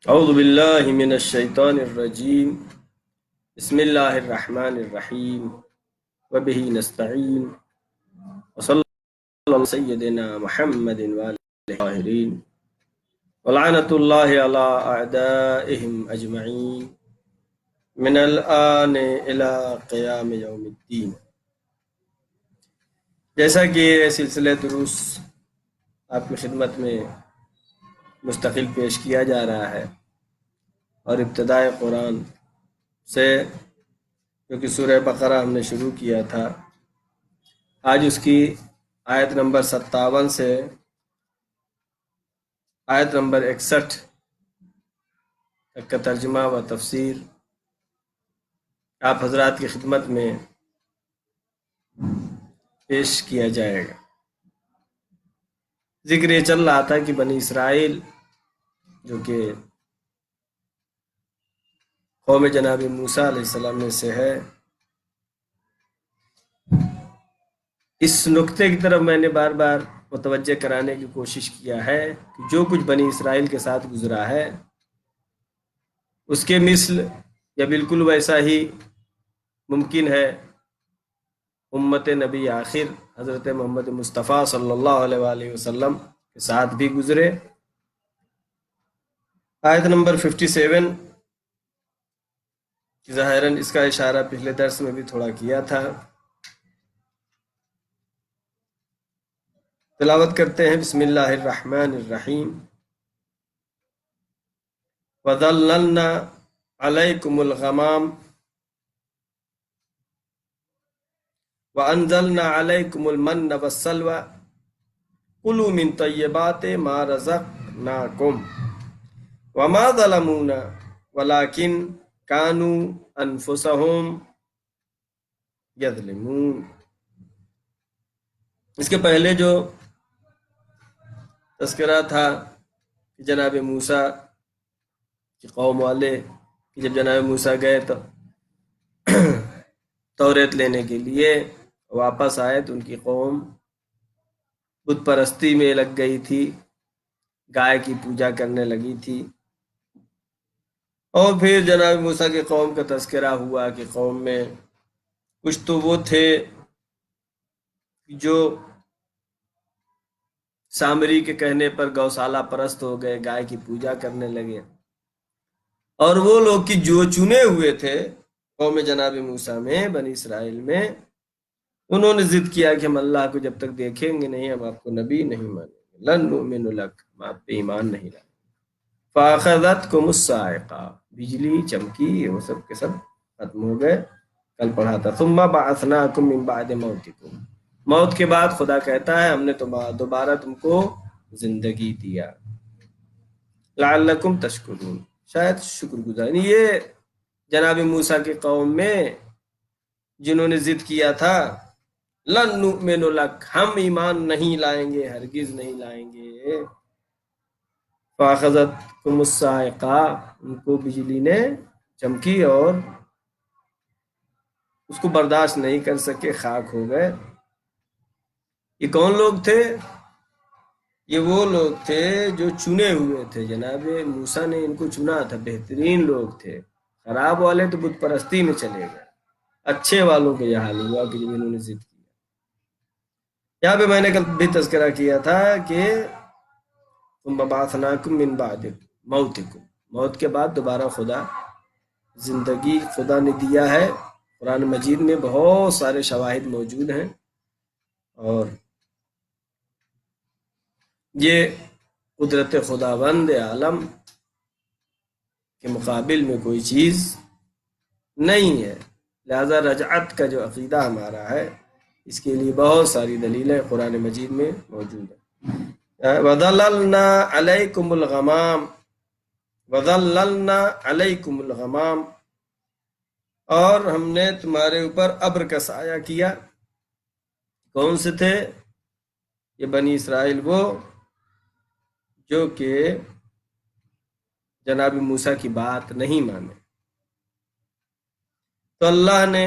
اعوذ باللہ من الشیطان الرجیم بسم اللہ الرحمن الرحیم وبہ نستعین وصلی اللہ علی سیدنا محمد وعلی الطاہرین ولعنۃ اللہ علی اعدائہم اجمعین من الآن الی قیام یوم الدین۔ جیسا کہ یہ سلسلہ دروس آپ کی خدمت میں مستقل پیش کیا جا رہا ہے اور ابتدائے قرآن سے جو کہ سورہ بقرہ ہم نے شروع کیا تھا، آج اس کی آیت نمبر 57 سے آیت نمبر 61 تک کا ترجمہ و تفسیر آپ حضرات کی خدمت میں پیش کیا جائے گا۔ ذکر یہ چل رہا تھا کہ بنی اسرائیل جو کہ قوم جناب موسیٰ علیہ السلام میں سے ہے، اس نقطے کی طرف میں نے بار بار متوجہ کرانے کی کوشش کیا ہے کہ جو کچھ بنی اسرائیل کے ساتھ گزرا ہے اس کے مثل یا بالکل ویسا ہی ممکن ہے امت نبی آخر حضرت محمد مصطفیٰ صلی اللہ علیہ وآلہ وسلم کے ساتھ بھی گزرے۔ آیت نمبر 57 ظاہراً اس کا اشارہ پچھلے درس میں بھی تھوڑا کیا تھا، تلاوت کرتے ہیں۔ بسم اللہ الرحمن الرحیم۔ وَظَلَّلْنَا عَلَيْكُمُ الْغَمَامَ وَأَنزَلْنَا عَلَيْكُمُ الْمَنَّ وَالسَّلْوَىٰ كُلُوا مِن طَيِّبَاتِ مَا رَزَقْنَاكُمْ وَمَا ظَلَمُونَا وَلَٰكِن كَانُوا أَنفُسَهُمْ يَظْلِمُونَ۔ اس کے پہلے جو تذکرہ تھا کہ جناب موسیٰ کی قوم والے کہ جب جناب موسیٰ گئے تو توریت لینے کے لیے واپس آئے تو ان کی قوم بت پرستی میں لگ گئی تھی، گائے کی پوجا کرنے لگی تھی، اور پھر جناب موسیٰ کی قوم کا تذکرہ ہوا کہ قوم میں کچھ تو وہ تھے جو سامری کے کہنے پر گوشالہ پرست ہو گئے، گائے کی پوجا کرنے لگے، اور وہ لوگ کی جو چنے ہوئے تھے قوم جناب موسیٰ میں، بنی اسرائیل میں، انہوں نے ضد کیا کہ ہم اللہ کو جب تک دیکھیں گے نہیں، ہم آپ کو نبی نہیں مانیں گے، لن نؤمن لک، ہم آپ پہ ایمان نہیں لائیں گے۔ فَأَخَذَتْكُمُ الصَّاعِقَةُ، بجلی چمکی، وہ سب کے سب ختم ہو گئے، کل پڑھا تھا۔ ثُمَّ بَعَثْنَاكُم مِّن بَعْدِ مَوْتِكُمْ، موت کے بعد خدا کہتا ہے ہم نے دوبارہ تم کو زندگی دیا، لعلکم تشکرون، شاید شکر گزاری۔ یہ جناب موسیٰ کی قوم میں جنہوں نے ضد کیا تھا لن نؤمن لک، ہم ایمان نہیں لائیں گے، ہرگز نہیں لائیں گے، فاخذتکم الصاعقہ، ان کو بجلی نے چمکی اور اس کو برداشت نہیں کر سکے، خاک ہو گئے۔ یہ کون لوگ تھے؟ یہ وہ لوگ تھے جو چنے ہوئے تھے، جناب موسیٰ نے ان کو چنا تھا، بہترین لوگ تھے، خراب والے تو بت پرستی میں چلے گئے، اچھے والوں کے یہ حال ہوا کہ انہوں نے ضد کیا۔ یہاں پہ میں نے کل بھی تذکرہ کیا تھا کہ ثم بعثناکم من بعد موتکم، موت کے بعد دوبارہ خدا زندگی خدا نے دیا ہے۔ قرآن مجید میں بہت سارے شواہد موجود ہیں، اور یہ قدرت خداوند عالم کے مقابل میں کوئی چیز نہیں ہے، لہذا رجعت کا جو عقیدہ ہمارا ہے اس کے لیے بہت ساری دلیلیں قرآن مجید میں موجود ہیں۔ وَظَلَّلْنَا عَلَيْكُمُ الْغَمَامَ، وَظَلَّلْنَا عَلَيْكُمُ الْغَمَامَ، اور ہم نے تمہارے اوپر ابر کا سایہ کیا۔ کون سے تھے یہ بنی اسرائیل؟ وہ جو کہ جناب موسیٰ کی بات نہیں مانے۔ تو اللہ نے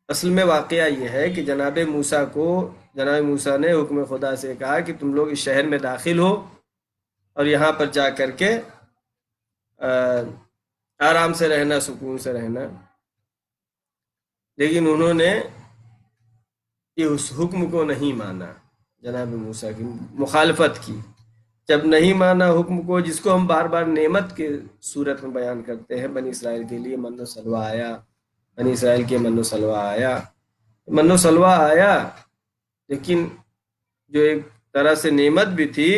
اصل میں واقعہ یہ ہے کہ جناب موسیٰ کو جناب موسیٰ نے حکم خدا سے کہا کہ تم لوگ اس شہر میں داخل ہو اور یہاں پر جا کر کے آرام سے رہنا، سکون سے رہنا، لیکن انہوں نے یہ اس حکم کو نہیں مانا، جناب موسیٰ کی مخالفت کی۔ جب نہیں مانا حکم کو، جس کو ہم بار بار نعمت کے صورت میں بیان کرتے ہیں، بنی اسرائیل کے لیے من و سلوہ آیا، بنی اسرائیل کے من و سلوہ آیا، من و سلوہ آیا، لیکن جو ایک طرح سے نعمت بھی تھی،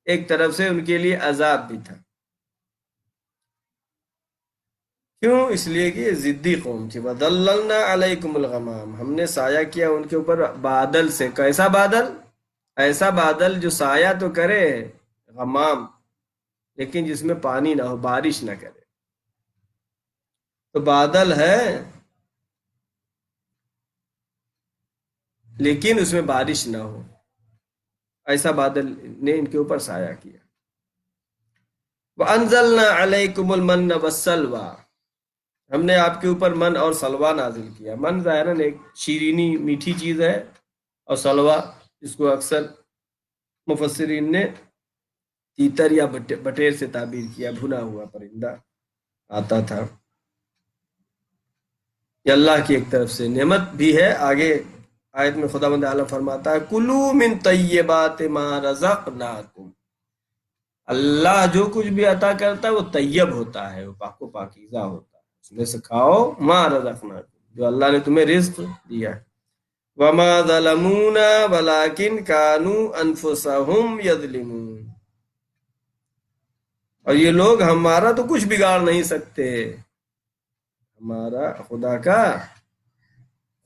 ایک طرف سے ان کے لیے عذاب بھی تھا۔ کیوں؟ اس لیے کہ یہ ضدی قوم تھی۔ وَظَلَّلْنَا عَلَيْكُمُ الْغَمَامَ، ہم نے سایہ کیا ان کے اوپر بادل سے۔ کیسا بادل؟ ایسا بادل جو سایہ تو کرے، غمام، لیکن جس میں پانی نہ ہو، بارش نہ کرے۔ تو بادل ہے لیکن اس میں بارش نہ ہو، ایسا بادل نے ان کے اوپر سایہ کیا۔ وَأَنزَلْنَا عَلَيْكُمُ الْمَنَّ وَالسَّلْوَىٰ، ہم نے آپ کے اوپر من اور سلوہ نازل کیا۔ من ظاہراً ایک شیرینی میٹھی چیز ہے، اور سلوہ جس کو اکثر مفسرین نے تیتر یا بٹیر سے تعبیر کیا، بھنا ہوا پرندہ آتا تھا۔ یہ اللہ کی ایک طرف سے نعمت بھی ہے۔ آگے آیت میں خداوند عالم فرماتا ہے کُلُوا مِن طَیِّبَاتِ مَا رَزَقْنَاکُمْ، اللہ جو کچھ بھی عطا کرتا ہے وہ طیب ہوتا ہے، وہ پاک و پاکیزہ ہوتا ہے، اس میں سے کھاؤ، ما رزقناکم، جو اللہ نے تمہیں رزق دیا ہے۔ وَمَا ظَلَمُونَا وَلَٰكِن كَانُوا أَنفُسَهُمْ يَظْلِمُونَ، اور یہ لوگ ہمارا تو کچھ بگاڑ نہیں سکتے، ہمارا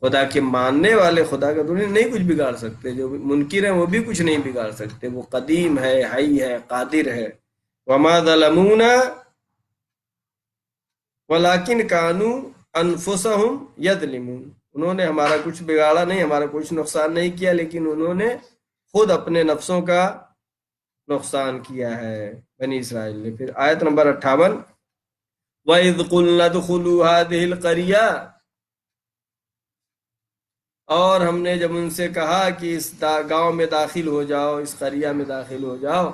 خدا کے ماننے والے خدا کا تو نہیں کچھ بگاڑ سکتے، جو منکر ہیں وہ بھی کچھ نہیں بگاڑ سکتے، وہ قدیم ہے، حی ہے، قادر ہے۔ وما ظلمونا ولکن کانوا انفسهم یظلمون، انہوں نے ہمارا کچھ بگاڑا نہیں، ہمارا کچھ نقصان نہیں کیا، لیکن انہوں نے خود اپنے نفسوں کا نقصان کیا ہے، بنی اسرائیل نے۔ پھر آیت نمبر 58، وَإِذْ قُلْنَا ادْخُلُوا هَٰذِهِ الْقَرْيَةَ، اور ہم نے جب ان سے کہا کہ اس گاؤں میں داخل ہو جاؤ، اس قریہ میں داخل ہو جاؤ،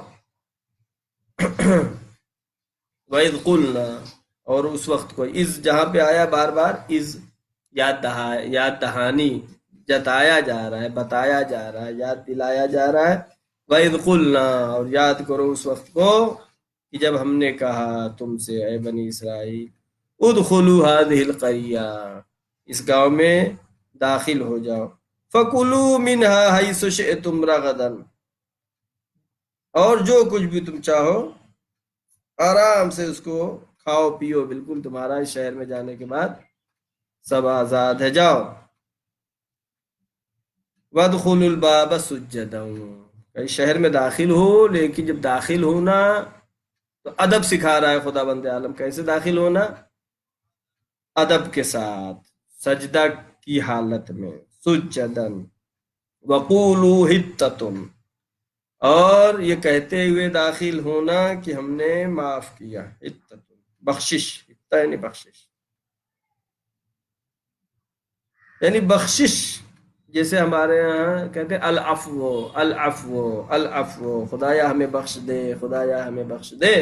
وَإِذْ قُلْنَا، اور اس وقت کو از جہاں پہ آیا بار بار از یاد دہانی جتایا جا رہا ہے، بتایا جا رہا ہے، یاد دلایا جا رہا ہے۔ وَإِذْ قُلْنَا، اور یاد کرو اس وقت کو کہ جب ہم نے کہا تم سے، اے بنی اسرائیل، ادخلوا هذه القریہ، اس گاؤں میں داخل ہو جاؤ، فَكُلُوا مِنْهَا حَيْثُ شِئْتُمْ رَغَدًا، اور جو کچھ بھی تم چاہو آرام سے اس کو کھاؤ پیو، بالکل تمہارا اس شہر میں جانے کے بعد سب آزاد ہے، جاؤ۔ وَادْخُلُوا الْبَابَ سُجَّدًا، اس شہر میں داخل ہو، لیکن جب داخل ہونا تو ادب سکھا رہا ہے خدا بند عالم، کیسے داخل ہونا؟ ادب کے ساتھ، سجدہ کی حالت میں، سجدن، وقولوا حطۃ، اور یہ کہتے ہوئے داخل ہونا کہ ہم نے معاف کیا، حطۃ، بخشش، حطہ یعنی بخشش، یعنی بخشش، جیسے ہمارے یہاں کہتے ہیں العفو العفو العفو، خدایا ہمیں بخش دے، خدایا ہمیں بخش دے۔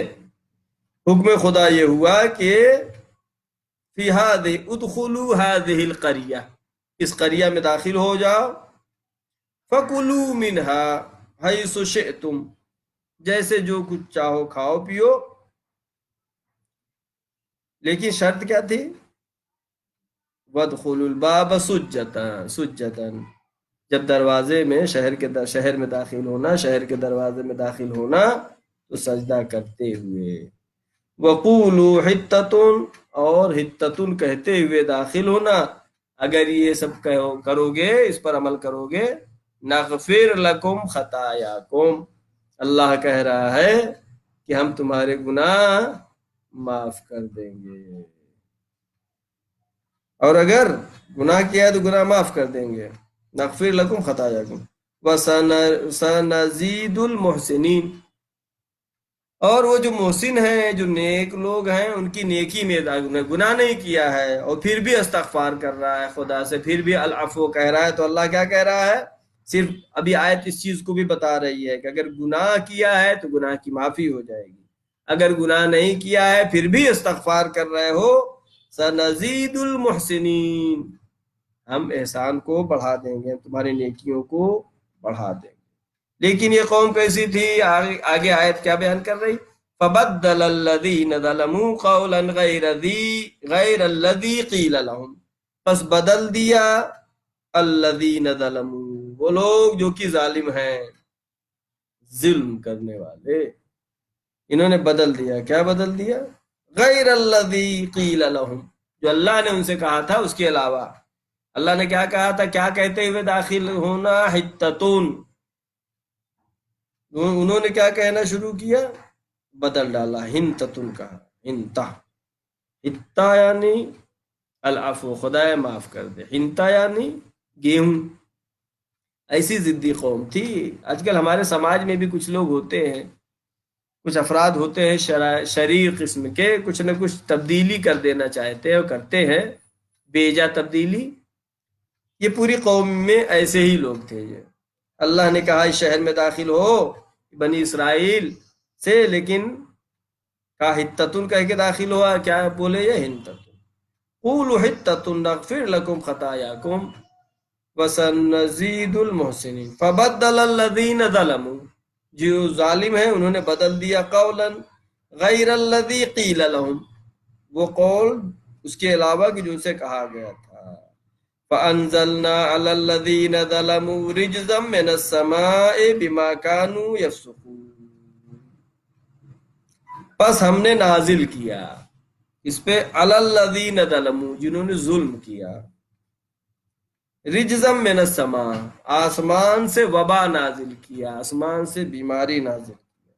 حکم خدا یہ ہوا کہ فی هذه ادخلوا هذه القریہ، اس قریہ میں داخل ہو جاؤ، فَكُلُوا مِنْهَا حَيْثُ شِئْتُمْ، جیسے جو کچھ چاہو کھاؤ پیو، لیکن شرط کیا تھی؟ وَادْخُلُوا الْبَابَ سُجَّدًا، جب دروازے میں شہر میں داخل ہونا، شہر کے دروازے میں داخل ہونا تو سجدہ کرتے ہوئے، وَقُولُوا حِطَّةٌ، اور حِطَّةٌ کہتے ہوئے داخل ہونا۔ اگر یہ سب کرو گے، اس پر عمل کرو گے، نغفر لکم خطایاکم، اللہ کہہ رہا ہے کہ ہم تمہارے گناہ معاف کر دیں گے، اور اگر گناہ کیا ہے تو گناہ معاف کر دیں گے، نغفر لکم خطایاکم وسنزید المحسنین، اور وہ جو محسن ہیں، جو نیک لوگ ہیں، ان کی نیکی میں گناہ نہیں کیا ہے اور پھر بھی استغفار کر رہا ہے خدا سے، پھر بھی العفو کہہ رہا ہے، تو اللہ کیا کہہ رہا ہے؟ صرف ابھی آیت اس چیز کو بھی بتا رہی ہے کہ اگر گناہ کیا ہے تو گناہ کی معافی ہو جائے گی، اگر گناہ نہیں کیا ہے پھر بھی استغفار کر رہے ہو، سنزید المحسنین، ہم احسان کو بڑھا دیں گے، تمہاری نیکیوں کو بڑھا دیں گے۔ لیکن یہ قوم کیسی تھی؟ آگے آیت کیا بیان کر رہی؟ فبدل الذین ظلموا قولا غیر الذی قیل لهم، پس بدل دیا الذین ظلموا، وہ لوگ جو کہ ظالم ہیں، ظلم کرنے والے، انہوں نے بدل دیا، کیا بدل دیا؟ غیر الذی قیل لهم، جو اللہ نے ان سے کہا تھا اس کے علاوہ۔ اللہ نے کیا کہا تھا؟ کیا کہتے ہوئے داخل ہونا؟ حتتون، انہوں نے کیا کہنا شروع کیا؟ بدل ڈالا، ہنتتن کہا، ہنتا، ہتا یعنی العفو، خدائے معاف کر دے، ہنتا یعنی گیہوں۔ ایسی ضدی قوم تھی۔ آج کل ہمارے سماج میں بھی کچھ لوگ ہوتے ہیں، کچھ افراد ہوتے ہیں شریر قسم کے، کچھ نہ کچھ تبدیلی کر دینا چاہتے ہیں اور کرتے ہیں، بیجا تبدیلی۔ یہ پوری قوم میں ایسے ہی لوگ تھے۔ یہ اللہ نے کہا اس شہر میں داخل ہو بنی اسرائیل سے، لیکن کہا حتتن کہہ کے داخل ہوا، کیا بولے یہ؟ ہنتتن، قولوا حتتن نغفر لکم خطایاکم وسنزید المحسنین، فبدل الذین ظلموا، جو ظالم ہیں انہوں نے بدل دیا قولا غیر الذی قیل لهم، وہ قول اس کے علاوہ کہ جو اسے کہا گیا تھا۔ فَأَنزَلْنَا عَلَى الَّذِينَ ظَلَمُوا رِجْزًا مِّنَ السَّمَاءِ بِمَا كَانُوا يَفْسُقُونَ، پس ہم نے نازل کیا اس پہ عَلَى الَّذِينَ ظَلَمُوا، جنہوں نے ظلم کیا، رِجْزًا مِّنَ السَّمَاءِ، آسمان سے وبا نازل کیا، آسمان سے بیماری نازل کیا۔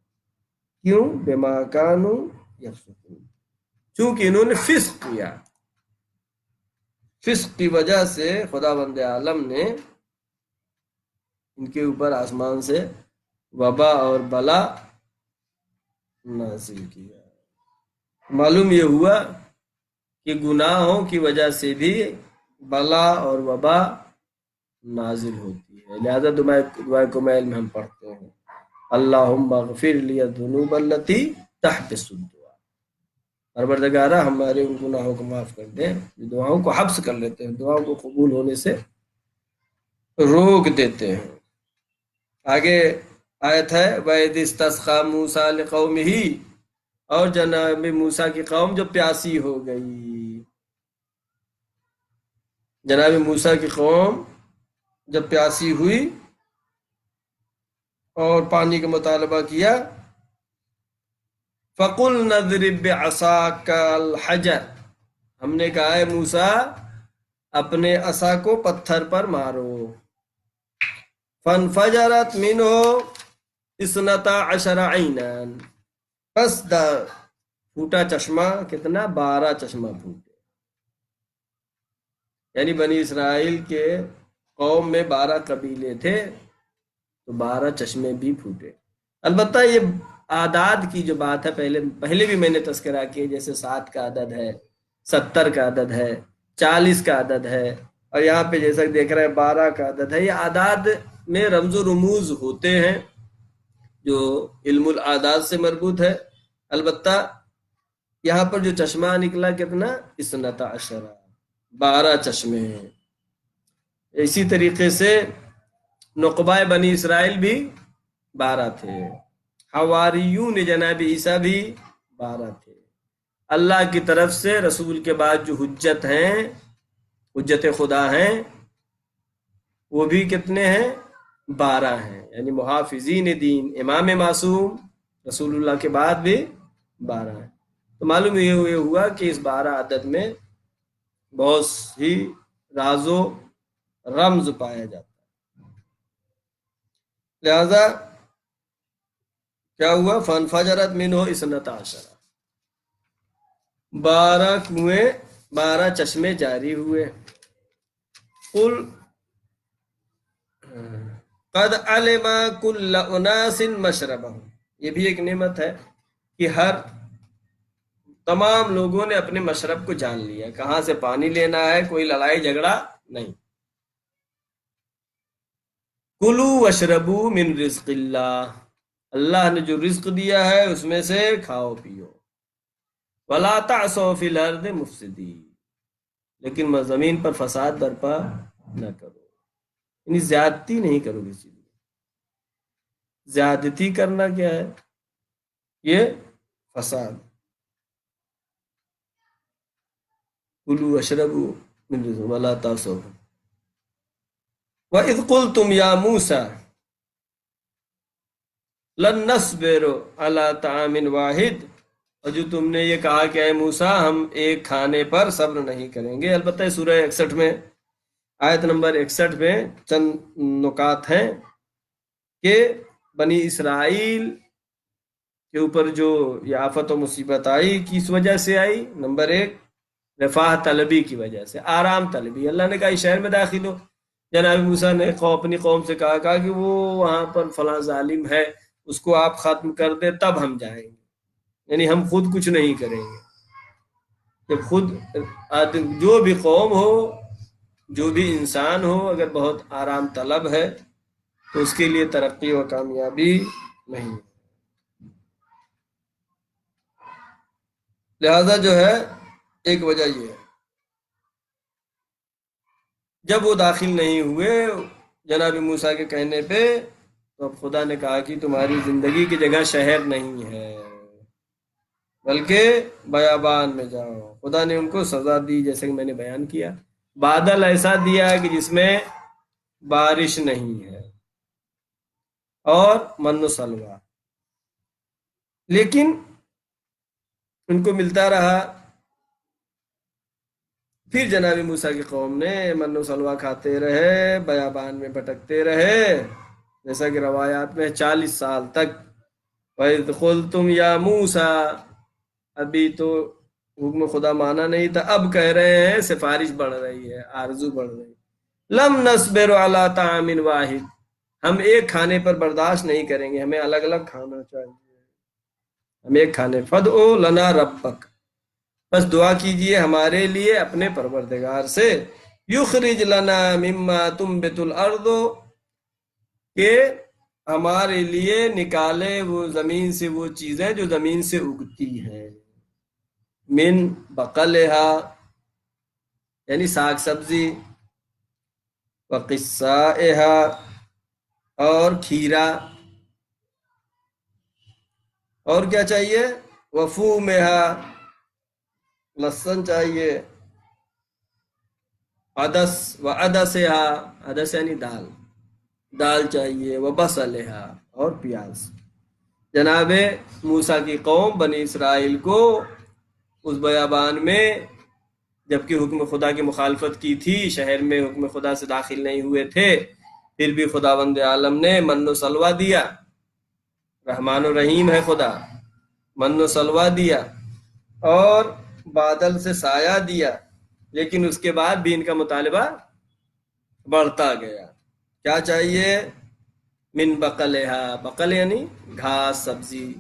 کیوں؟ بِمَا كَانُوا يَفْسُقُونَ، چونکہ انہوں نے فسق کیا، فسق کی وجہ سے خدا بند عالم نے ان کے اوپر آسمان سے وبا اور بلا نازل کیا۔ معلوم یہ ہوا کہ گناہوں کی وجہ سے بھی بلا اور وبا نازل ہوتی ہے۔ لہذا دعائے کمیل میں ہم پڑھتے ہیں اللہم اغفر لی الذنوب التی تحبس الدعاء، پروردگارہ ہمارے ان گناہوں کو معاف کر دیں جو دعاؤں کو حبس کر لیتے ہیں، دعاؤں کو قبول ہونے سے روک دیتے ہیں۔ آگے آیت ہے وَإِذِ اسْتَسْقَىٰ مُوسَىٰ لِقَوْمِهِ، اور جناب موسیٰ کی قوم جب پیاسی ہو گئی، جناب موسیٰ کی قوم جب پیاسی ہوئی اور پانی کا مطالبہ کیا، فَقُلْنَا اضْرِب بِّعَصَاكَ الْحَجَرَ، ہم نے کہا ہے موسیٰ اپنے عصا کو پتھر پر مارو، فَانْفَجَرَتْ مِنْهُ اثْنَتَا عَشَرَ عَيْنًا، پس پھوٹا چشمہ، کتنا؟ 12 چشمہ پھوٹے، یعنی بنی اسرائیل کے قوم میں 12 قبیلے تھے تو 12 چشمے بھی پھوٹے۔ البتہ یہ اعداد کی جو بات ہے پہلے بھی میں نے تذکرہ کیا، جیسے 7 کا عدد ہے، 70 کا عدد ہے، 40 کا عدد ہے، اور یہاں پہ جیسا دیکھ رہے ہیں 12 کا عدد ہے۔ یہ اعداد میں رمز و رموز ہوتے ہیں جو علم الاعداد سے مربوط ہے۔ البتہ یہاں پر جو چشمہ نکلا کتنا؟ اثنتا عشرہ، 12 چشمے ہیں۔ اسی طریقے سے نقبہ بنی اسرائیل بھی 12 تھے، حواریون جناب عیسیٰ بھی 12 تھے۔ اللہ کی طرف سے رسول کے بعد جو حجت ہیں، حجت خدا ہیں، وہ بھی کتنے ہیں؟ 12 ہیں، یعنی محافظین دین، امام معصوم رسول اللہ کے بعد بھی 12 ہیں۔ تو معلوم یہ ہوا کہ اس 12 عدد میں بہت ہی راز و رمز پایا جاتا ہے۔ لہذا کیا ہوا؟ فانفجرت منہ اثنتا عشرہ، 12 کنویں، 12 چشمے جاری ہوئے۔ قل قد علم كل اناس مشربهم، یہ بھی ایک نعمت ہے کہ تمام لوگوں نے اپنے مشرب کو جان لیا، کہاں سے پانی لینا ہے، کوئی لڑائی جھگڑا نہیں۔ کلو وشربو من رزق اللہ، اللہ نے جو رزق دیا ہے اس میں سے کھاؤ پیو، ولا تعصوا فی الارض مفسدین، لیکن زمین پر فساد برپا نہ کرو، یعنی زیادتی نہیں کرو کسی بھی، زیادتی کرنا کیا ہے؟ یہ فساد. کلو وشربو من رزق ولا تعصوا. وَإِذْ قُلْتُمْ يَا مُوسَىٰ لَن نَّصْبِرَ عَلَىٰ طَعَامٍ وَاحِدٍ، اور جو تم نے یہ کہا کہ اے موسیٰ ہم ایک کھانے پر صبر نہیں کریں گے. البتہ سورہ 61 میں آیت نمبر 61 میں چند نکات ہیں کہ بنی اسرائیل کے اوپر جو یہ آفت و مصیبت آئی کس وجہ سے آئی؟ نمبر ایک، رفاہ طلبی کی وجہ سے، آرام طلبی. اللہ نے کہا اس شہر میں داخل ہو، جناب موسیٰ نے اپنی قوم سے کہا کہ وہ وہاں پر فلاں ظالم ہے، اس کو آپ ختم کر دے تب ہم جائیں گے، یعنی ہم خود کچھ نہیں کریں گے. جب خود جو بھی قوم ہو، جو بھی انسان ہو، اگر بہت آرام طلب ہے تو اس کے لیے ترقی و کامیابی نہیں. لہذا جو ہے ایک وجہ یہ ہے. جب وہ داخل نہیں ہوئے جناب موسیٰ کے کہنے پہ، تو اب خدا نے کہا کہ تمہاری زندگی کی جگہ شہر نہیں ہے بلکہ بیابان میں جاؤ. خدا نے ان کو سزا دی جیسے کہ میں نے بیان کیا، بادل ایسا دیا کہ جس میں بارش نہیں ہے اور من و سلویٰ، لیکن ان کو ملتا رہا. پھر جناب موسیٰ کی قوم نے من و سلویٰ کھاتے رہے، بیابان میں بھٹکتے رہے، جیسا کہ روایات میں 40 سال تک. وَإِذْ قُلْتُمْ يَا مُوسَىٰ، ابھی تو حکم خدا مانا نہیں تھا، اب کہہ رہے ہیں، سفارش بڑھ رہی ہے، آرزو بڑھ رہی ہے. لَمْ نَصْبِرُ عَلَىٰ طَعَامٍ وَاحِدٍ، ہم ایک کھانے پر برداشت نہیں کریں گے، ہمیں الگ الگ کھانا چاہیے، ہم ایک کھانے. فَادْعُ لَنَا رَبَّكَ، بس دعا کیجئے ہمارے لیے اپنے پروردگار سے. یخرج لنا مما تنبت الارض، کہ ہمارے لیے نکالے وہ زمین سے وہ چیزیں جو زمین سے اگتی ہیں. من بقلہا یعنی ساگ سبزی، وقصائہا اور کھیرا، اور کیا چاہیے؟ وفومہا لہسن چاہیے، عدس و عدسہا، عدس یعنی دال، دال چاہیے، وبصلہا اور پیاز. جناب موسیٰ کی قوم بنی اسرائیل کو اس بیابان میں جبکہ حکم خدا کی مخالفت کی تھی، شہر میں حکم خدا سے داخل نہیں ہوئے تھے، پھر بھی خداوند عالم نے من و سلویٰ دیا. رحمان و رحیم ہے خدا، من و سلویٰ دیا اور بادل سے سایہ دیا، لیکن اس کے بعد بھی ان کا مطالبہ بڑھتا گیا. کیا چاہیے؟ من بقلہا، بقل یعنی گھاس سبزی،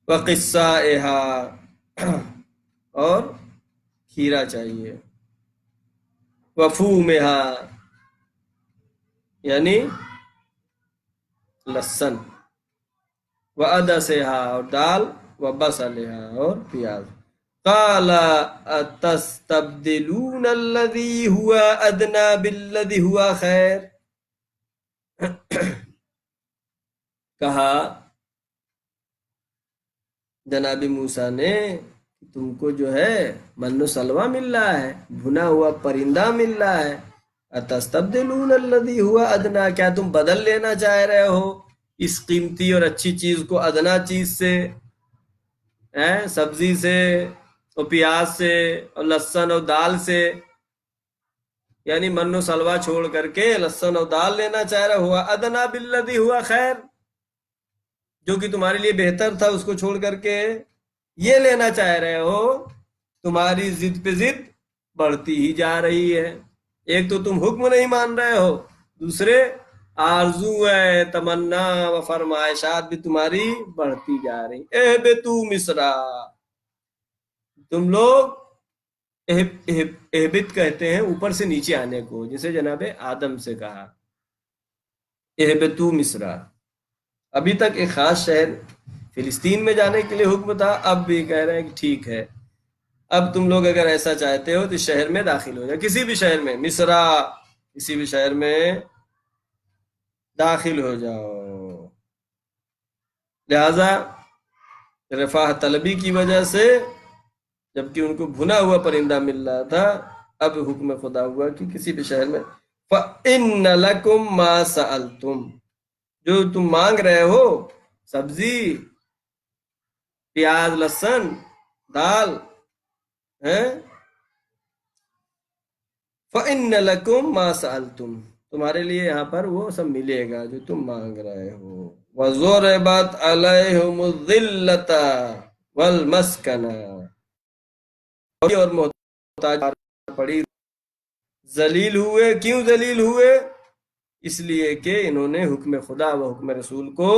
وقصائہا اور کھیرا چاہیے، وفومہا یعنی لہسن، وعدسہا اور دال، وبصلہا اور پیاز. قال اتستبدلون الذی هو ادنی بالذی هو خیر، کہا جناب موسیٰ نے تم کو جو ہے من و سلویٰ مل رہا ہے، بھنا ہوا پرندہ مل رہا ہے. اتستبدلون الذی هو ادنی، کیا تم بدل لینا چاہ رہے ہو اس قیمتی اور اچھی چیز کو ادنا چیز سے، سبزی سے اور پیاز سے اور لہسن اور دال سے، یعنی من و سلویٰ چھوڑ کر کے لہسن اور دال لینا چاہ رہے ہوا ادنا بالذی ہوا خیر، جو کہ تمہارے لیے بہتر تھا اس کو چھوڑ کر کے یہ لینا چاہ رہے ہو. تمہاری ضد پہ ضد بڑھتی ہی جا رہی ہے. ایک تو تم حکم نہیں مان رہے ہو، دوسرے آرزو ہے، تمنا و فرمائشات بھی تمہاری بڑھتی جا رہی. اہبتو مصرا، تم لوگ اہبت کہتے ہیں اوپر سے نیچے آنے کو، جسے جناب آدم سے کہا اہبتو مصرا، ابھی تک ایک خاص شہر فلسطین میں جانے کے لیے حکم تھا، اب بھی کہہ رہے ہیں کہ ٹھیک ہے، اب تم لوگ اگر ایسا چاہتے ہو تو اس شہر میں داخل ہو جاؤ، کسی بھی شہر میں، مصرا، کسی بھی شہر میں داخل ہو جاؤ۔ لہذا رفاہ طلبی کی وجہ سے جبکہ ان کو بھنا ہوا پرندہ مل رہا تھا، اب حکم خدا ہوا کہ کسی بھی شہر میں فَإِنَّ لَكُمْ مَا سَأَلْتُمْ، جو تم مانگ رہے ہو، سبزی، پیاز، لہسن، دال، ہیں، فَإِنَّ لَكُمْ مَا سَأَلْتُمْ، تمہارے لیے یہاں پر وہ سب ملے گا جو تم مانگ رہے ہو۔ وَضُرِبَتْ عَلَيْهِمُ الذِّلَّةُ وَالْمَسْكَنَةُ، اور محتاج پڑی، ذلیل ہوئے، کیوں ذلیل ہوئے؟ اس لیے کہ انہوں نے حکم خدا و حکم رسول کو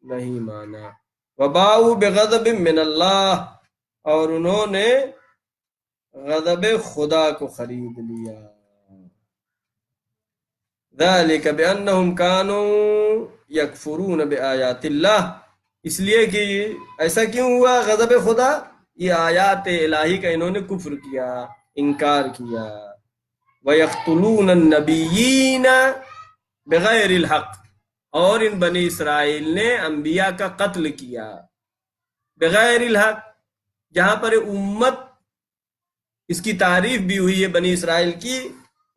نہیں مانا۔ وَبَاءُوا بِغَضَبٍ مِّنَ اللَّهِ، اور انہوں نے غضب خدا کو خرید لیا۔ ذَلِكَ بِأَنَّهُمْ كَانُوا يَكْفُرُونَ بِآيَاتِ اللَّهِ، اس لیے کہ ایسا کیوں ہوا غضب خدا؟ یہ آیات الہی کا انہوں نے کفر کیا، انکار کیا۔ وَيَقْتُلُونَ النَّبِيِّينَ بِغَيْرِ الْحَقِّ، اور ان بنی اسرائیل نے انبیاء کا قتل کیا بغیر الحق، جہاں پر امت اس کی تعریف بھی ہوئی ہے بنی اسرائیل کی،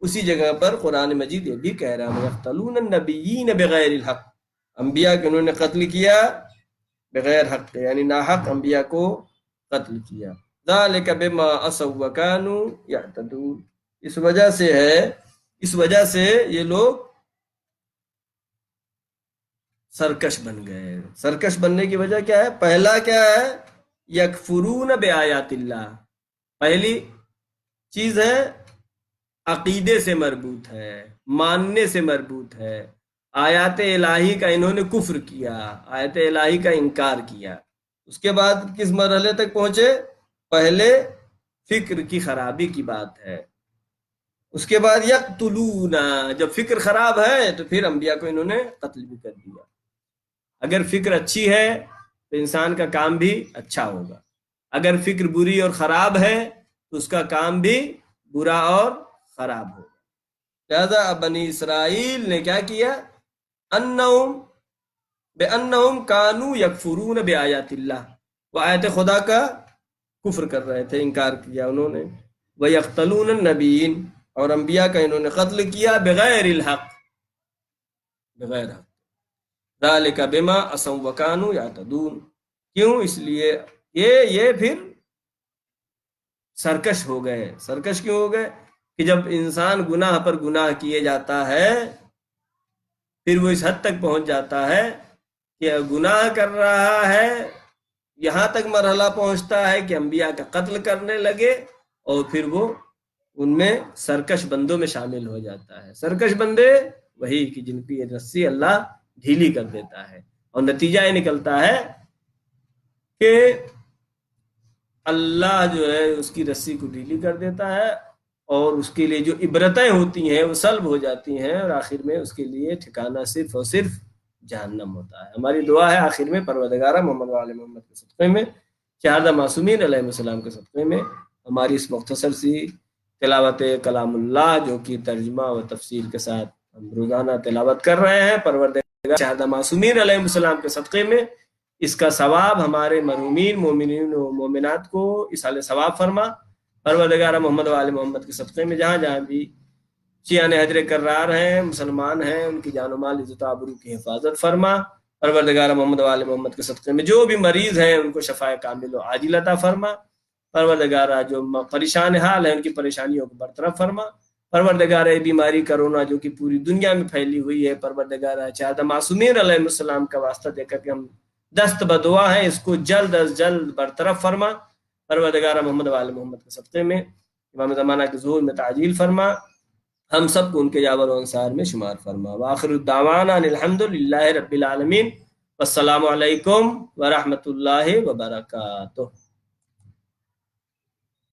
اسی جگہ پر قرآن مجید یہ بھی کہہ رہا ہے وَيَقْتُلُونَ النَّبِيِّينَ بِغَيْرِ الْحَقِّ، انبیاء کے انہوں نے قتل کیا بغیر حق، یعنی ناحق انبیاء کو قتل کیا۔ ذَلِكَ بِمَا عَصَوا وَكَانُوا يَعْتَدُونَ، اس وجہ سے ہے، اس وجہ سے یہ لوگ سرکش بن گئے۔ سرکش بننے کی وجہ کیا ہے؟ پہلا کیا ہے؟ یکفرون بآیات اللہ، پہلی چیز ہے عقیدے سے مربوط ہے، ماننے سے مربوط ہے، آیات الہی کا انہوں نے کفر کیا، آیات الہی کا انکار کیا۔ اس کے بعد کس مرحلے تک پہنچے؟ پہلے فکر کی خرابی کی بات ہے، اس کے بعد یقتلون، جب فکر خراب ہے تو پھر انبیاء کو انہوں نے قتل بھی کر دیا۔ اگر فکر اچھی ہے تو انسان کا کام بھی اچھا ہوگا، اگر فکر بری اور خراب ہے تو اس کا کام بھی برا اور خراب ہوگا۔ لہذا اب بنی اسرائیل نے کیا کیا؟ انہم بانہم کانوا یکفرون بآیات اللہ، وہ آیت خدا کا کفر کر رہے تھے، انکار کیا انہوں نے۔ ویقتلون النبیین، اور انبیاء کا انہوں نے قتل کیا بغیر الحق، بغیر حق۔ ذالک بما عصوا وکانوا یعتدون، کیوں؟ اس لیے یہ پھر سرکش ہو گئے۔ سرکش کیوں ہو گئے؟ کہ جب انسان گناہ پر گناہ کیے جاتا ہے، پھر وہ اس حد تک پہنچ جاتا ہے کہ گناہ کر رہا ہے، یہاں تک مرحلہ پہنچتا ہے کہ انبیاء کا قتل کرنے لگے، اور پھر وہ ان میں سرکش بندوں میں شامل ہو جاتا ہے۔ سرکش بندے وہی کہ جن کی یہ رسی اللہ ڈھیلی کر دیتا ہے، اور نتیجہ یہ نکلتا ہے کہ اللہ جو ہے اس کی رسی کو ڈھیلی کر دیتا ہے، اور اس کے لیے جو عبرتیں ہوتی ہیں وہ سلب ہو جاتی ہیں، اور آخر میں اس کے لیے ٹھکانہ صرف اور صرف جہنم ہوتا ہے۔ ہماری دعا ہے آخر میں پروردگارہ محمد و آل محمد کے صدقے میں، شہادہ معصومین علیہ السلام کے صدقے میں، ہماری اس مختصر سی تلاوت کلام اللہ جو کہ ترجمہ و تفسیر کے ساتھ ہم روزانہ تلاوت کر رہے ہیں، پروردگار شہادہ معصومین علیہ السلام کے صدقے میں اس کا ثواب ہمارے مرحومین مومنین و مومنات کو اصحال ثواب فرما۔ پروردگار محمد و آل محمد کے صدقے میں جہاں جہاں بھی شیعان حجر کرار ہیں، مسلمان ہیں، ان کی جان و مال عزت و آبرو کی حفاظت فرما۔ پروردگار محمد و آل محمد کے صدقے میں جو بھی مریض ہیں ان کو شفاء کامل و عاجل عطا فرما۔ پروردگار جو پریشان حال ہیں ان کی پریشانیوں کو برطرف فرما۔ پروردگار بیماری کرونا جو کہ پوری دنیا میں پھیلی ہوئی ہے، پروردگار شہادہ معصومین علیہ السلام کا واسطہ دے کر کے ہم دست بدعا ہیں، اس کو جلد از جلد برطرف فرما۔ پروردگار محمد و آل محمد کے صدقے میں امام زمانہ کے ظہور میں تعجیل فرما، ہم سب کو ان کے یاور و انصار میں شمار فرما۔ وآخر الدعوانا ان الحمد للہ رب العالمین، والسلام علیکم ورحمۃ اللہ وبرکاتہ۔